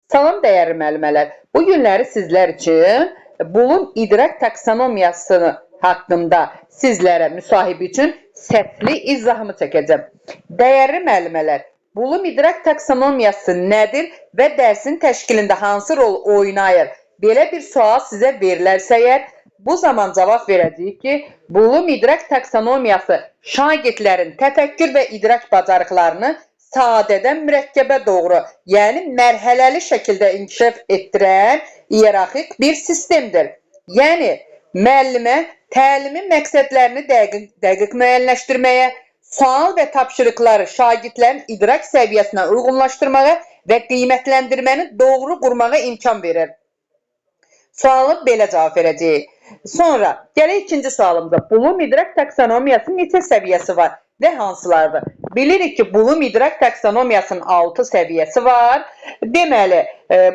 Salam dəyərli müəllimələr. Bu günləri sizlər üçün Bloom idrak taksonomiyası haqqında sizlərə müsahibi üçün səsli izahımı çəkəcəm. Dəyərli müəllimələr, Bloom idrak taksonomiyası nədir və dərsin təşkilində hansı rol oynayır? Belə bir sual sizə verilərsə əgər, bu zaman cavab verəcəyik ki, Bloom idrak taksonomiyası şagirdlərin təfəkkür və idrak bacarıqlarını sadədən mürəkkəbə doğru, yəni mərhələli şəkildə inkişaf etdirən iyerarxik bir sistemdir. Yəni, müəllimə təlimin məqsədlərini dəqiq müəyyənləşdirməyə, sual və tapşırıqları şagirdlərin idrak səviyyəsinə uyğunlaşdırmağa və qiymətləndirməni doğru qurmağa imkan verir. Sualı belə cavab verəcəyik. Sonra, gələk ikinci sualımıza. Bloom idrak taksonomiyasının neçə səviyyəsi var və hansılardır? Bilirik ki, Bloom idrak taksonomiyasının 6 səviyyəsi var. Deməli,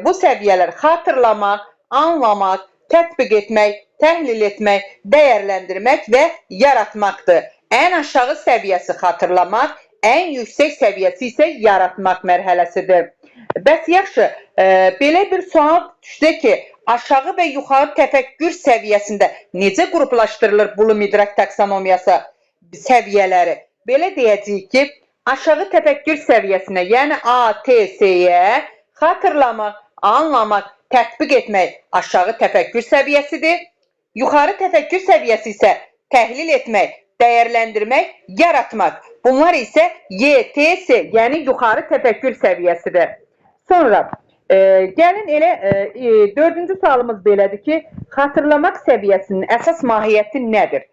bu səviyyələr xatırlamaq, anlamaq, tətbiq etmək, təhlil etmək, dəyərləndirmək və yaratmaqdır. Ən aşağı səviyyəsi xatırlamaq, ən yüksək səviyyəsi isə yaratmaq mərhələsidir. Bəs yaxşı, belə bir sual düşdü ki, aşağı və yuxarı təfəkkür səviyyəsində necə qruplaşdırılır Bloom idrak taksonomiyası səviyyələri? Belə deyəcəyik ki, aşağı təfəkkür səviyyəsinə, yəni A-T-S-yə xatırlamaq, anlamaq, tətbiq etmək aşağı təfəkkür səviyyəsidir. Yuxarı təfəkkür səviyyəsi isə təhlil etmək, dəyərləndirmək, yaratmaq. Bunlar isə Y-T-S, yəni yuxarı təfəkkür səviyyəsidir. Sonra, gəlin elə dördüncü sualımız belədir ki, xatırlamaq səviyyəsinin əsas mahiyyəti nədir?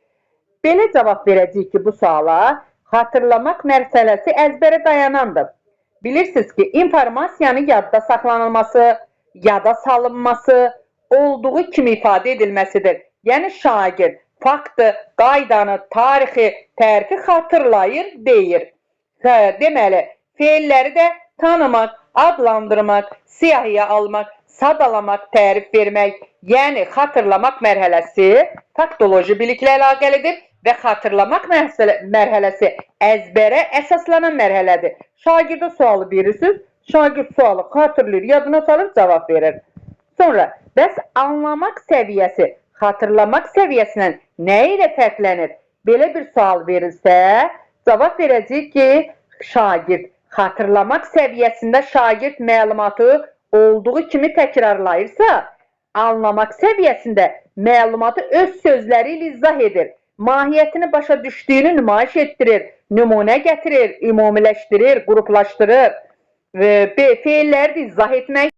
Belə cavab verəcəyik ki, bu suala xatırlamaq məsələsi əzbərə dayanandır. Bilirsiniz ki, informasiyanın yadda saxlanılması, yada salınması, olduğu kimi ifadə edilməsidir. Yəni, şagird faktı, qaydanı, tarixi, tərifi xatırlayır, deyir. Deməli, feilləri də tanımaq, adlandırmaq, siyahıya almaq, sadalamaq, tərif vermək, yəni xatırlamaq mərhələsi faktoloji biliklə əlaqəlidir və xatırlamaq mərhələsi əzbərə əsaslanan mərhələdir. Şagirdə sualı verirsiniz, şagird sualı xatırlayır, yadına salır, cavab verir. Sonra, bəs anlamaq səviyyəsi xatırlamaq səviyyəsindən nə ilə fərqlənir? Belə bir sual verilsə, cavab verəcək ki, şagird xatırlamaq səviyyəsində şagird məlumatı olduğu kimi təkrarlayırsa, anlamaq səviyyəsində məlumatı öz sözləri ilə izah edir. Mahiyyətini başa düşdüyünü nümayiş etdirir, nümunə gətirir, ümumiləşdirir, qruplaşdırır və feilləri də izah etmək